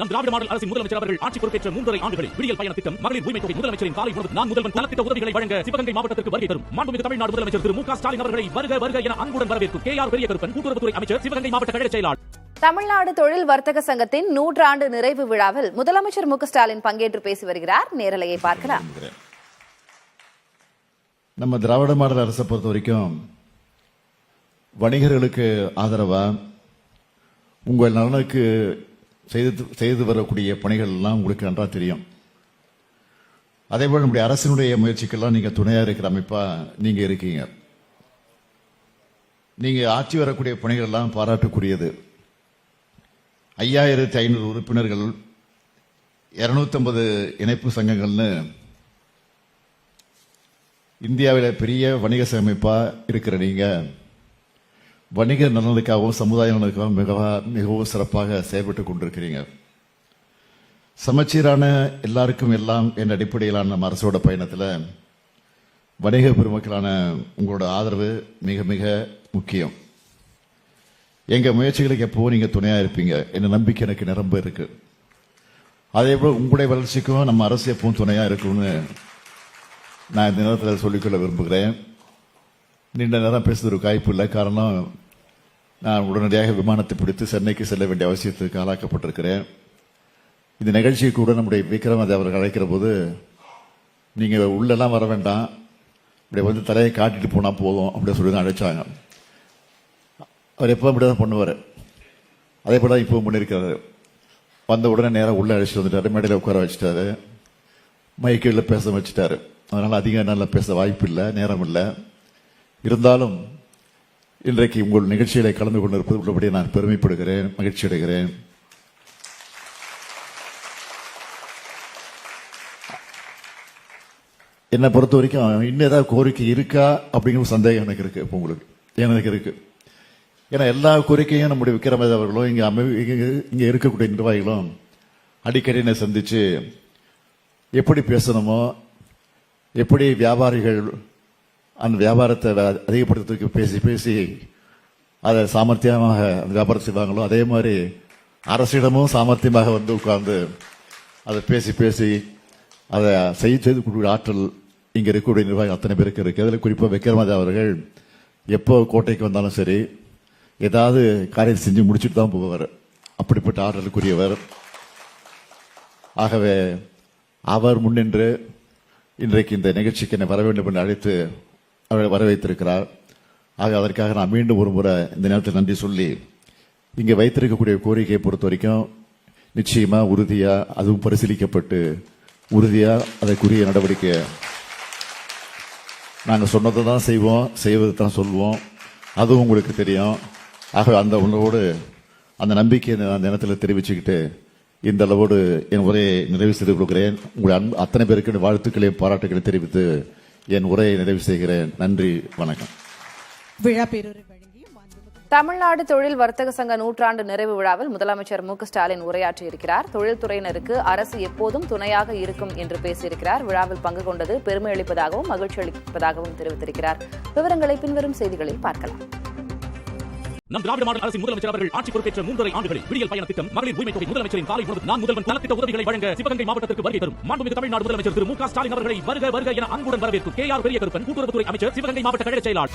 நம் திராவிட மாடல் அரசின் முதலமைச்சர் அவர்கள் ஆட்சி பொறுப்பேற்ற 3.5 ஆண்டுகளில் விடியல் பயண திட்டம், மகளிர் உரிமை தொகை, முதலமைச்சரின் காலை உணவு, நான் முதல்வன் நலத்திட்ட உதவிகளை வழங்க சிவகங்கை மாவட்டத்திற்கு வருகை தரும் மாண்புமிகு தமிழ்நாடு முதலமைச்சர் திரு மு.க. ஸ்டாலின் அவர்களை வருக வருக என அன்புடன் வரவேற்கும் கே.ஆர். பெரியகருப்பன், கூட்டுறவுத்துறை அமைச்சர், சிவகங்கை மாவட்ட கழக செயலாளர். தமிழ்நாடு தொழில் வர்த்தக சங்கத்தின் 100 ஆண்டு நிறைவு விழாவில் முதலமைச்சர் மு.க. ஸ்டாலின் பங்கேற்று பேசி வருகிறார். நேரலையை பார்க்கலாம். நம்ம திராவிட மாடல் அரசை பொறுத்த வரைக்கும் வணிகர்களுக்கு ஆதரவா உங்கள் நலனுக்கு செய்து வரக்கூடிய பணிகள் எல்லாம் உங்களுக்கு நன்றா தெரியும். அதேபோல் நம்முடைய அரசினுடைய முயற்சிக்கெல்லாம் நீங்க துணையா இருக்கிற அமைப்பா நீங்க இருக்கீங்க. நீங்க ஆட்சி வரக்கூடிய பணிகள் எல்லாம் பாராட்டுக்குரியது. 5500 உறுப்பினர்கள், 250 இணைப்பு சங்கங்கள்னு இந்தியாவில் பெரிய வணிக அமைப்பா இருக்கிற நீங்க வணிக நலனுக்காகவும் சமுதாய நலனுக்காகவும் மிகவும் சிறப்பாக செயல்பட்டுக் கொண்டிருக்கிறீங்க. சமச்சீரான எல்லாருக்கும் எல்லாம் என்ற அடிப்படையிலான நம்ம அரசோட பயணத்தில் வணிக பெருமக்களான உங்களோட ஆதரவு மிக மிக முக்கியம். எங்க முயற்சிகளுக்கு எப்போ நீங்க துணையா இருப்பீங்க என்ற நம்பிக்கை எனக்கு நிரம்ப இருக்கு. அதே போல உங்களுடைய வளர்ச்சிக்கும் நம்ம அரசு எப்பவும் துணையா இருக்கும்னு நான் இந்த நேரத்தில் சொல்லிக்கொள்ள விரும்புகிறேன். நீண்ட நேரம் பேசுறது வாய்ப்பு இல்லை. காரணம், நான் உடனடியாக விமானத்தை பிடித்து சென்னைக்கு செல்ல வேண்டிய அவசியத்துக்கு ஆளாக்கப்பட்டிருக்கிறேன். இந்த நிகழ்ச்சியை கூட நம்முடைய விக்ரமதை அவர்கள் அழைக்கிற போது நீங்க உள்ளெல்லாம் வர வேண்டாம், இப்படி வந்து தலையை காட்டிட்டு போனா போதும் அப்படி சொல்லி தான் அழைச்சாங்க. அவர் எப்போ அப்படிதான் பண்ணுவார். அதே போல தான் இப்பவும் பண்ணியிருக்கிறாரு. வந்த உடனே நேரம் உள்ள அழைச்சிட்டு வந்துட்டாரு, மேடையில் உட்கார வச்சுட்டாரு, மைக்கில் பேச வச்சுட்டாரு. அதனால அதிக நல்லா பேச வாய்ப்பு இல்லை, நேரம் இல்லை. இருந்தாலும் இன்றைக்கு உங்கள் நிகழ்ச்சிகளை கலந்து கொண்டிருப்பது உள்ளபடி நான் பெருமைப்படுகிறேன், மகிழ்ச்சி அடைகிறேன். என்னை பொறுத்த வரைக்கும் இன்னும் ஏதாவது கோரிக்கை இருக்கா அப்படிங்கிற சந்தேகம் எனக்கு இருக்கு. இப்போ உங்களுக்கு எனக்கு இருக்கு. ஏன்னா எல்லா கோரிக்கையும் நம்முடைய விக்ரமேத அவர்களும் இங்க இருக்கக்கூடிய நிர்வாகிகளும் அடிக்கடி என்னை சந்திச்சு எப்படி பேசணுமோ, எப்படி வியாபாரிகள் அந்த வியாபாரத்தை அதிகப்படுத்துறதுக்கு பேசி பேசி அதை சாமர்த்தியமாக அந்த வியாபாரம் செய்வாங்களோ, அதே மாதிரி அரசிடமும் சாமர்த்தியமாக வந்து உட்கார்ந்து அதை பேசி பேசி அதை செய்து கொடுக்கிற ஆற்றல் இங்க இருக்கக்கூடிய நிர்வாகம் அத்தனை பேருக்கு இருக்கு. அதில் குறிப்பாக விக்ரமராஜா அவர்கள் எப்போ கோட்டைக்கு வந்தாலும் சரி ஏதாவது காரியத்தை செஞ்சு முடிச்சுட்டு தான் போவார். அப்படிப்பட்ட ஆற்றலுக்குரியவர். ஆகவே அவர் முன்னின்று இன்றைக்கு இந்த நிகழ்ச்சிக்கு என்னை வர வேண்டும் என்று அழைத்து அவரை வரவைத்திருக்கிறார். ஆக அதற்காக நான் மீண்டும் ஒரு முறை இந்த நேரத்தில் நன்றி சொல்லி, இங்கே வைத்திருக்கக்கூடிய கோரிக்கையை பொறுத்த வரைக்கும் நிச்சயமா உறுதியா அதுவும் பரிசீலிக்கப்பட்டு உறுதியா அதற்குரிய நடவடிக்கை நாங்கள் சொன்னதை தான் செய்வோம், செய்வதை தான் சொல்வோம். அதுவும் உங்களுக்கு தெரியும். ஆக அந்த உணவோடு அந்த நம்பிக்கையை நான் நேரத்தில் தெரிவிச்சுக்கிட்டு இந்த அளவோடு என் உரையை நிறைவு செய்து கொடுக்கிறேன். உங்கள் அத்தனை பேருக்கு வாழ்த்துக்களையும் பாராட்டுகளையும் தெரிவித்து என் உரையை நிறைவு செய்கிறேன். நன்றி, வணக்கம். தமிழ்நாடு தொழில் வர்த்தக சங்க 100 ஆண்டு நிறைவு விழாவில் முதலமைச்சர் மு.க. ஸ்டாலின் உரையாற்றியிருக்கிறார். தொழில்துறையினருக்கு அரசு எப்போதும் துணையாக இருக்கும் என்று பேசியிருக்கிறார். விழாவில் பங்கு கொண்டது பெருமை அளிப்பதாகவும் மகிழ்ச்சி அளிப்பதாகவும் தெரிவித்திருக்கிறார். விவரங்களை பின்வரும் செய்திகளில் பார்க்கலாம். நம் திராவிட மாடல் அரசின் முதலமைச்சர் அவர்கள் ஆட்சி பொறுப்பேற்ற 3.5 ஆண்டுகளில் விடியல் பயண திட்டம், மகளிர் உரிமை தொகை, முதலமைச்சரின் காலை உணவு, நான் முதல்வன் நலத்திட்ட உதவிகளை வழங்க சிவகங்கை மாவட்டத்திற்கு வருகை தரும் மாண்புமிகு தமிழ்நாடு முதலமைச்சர் திரு மு.க. ஸ்டாலின் அவர்களை வருக வருக என அன்புடன் வரவேற்கும் கே.ஆர். பெரியகருப்பன், கூட்டுறவுத்துறை அமைச்சர், சிவகங்கை மாவட்ட கழக செயலாளர்.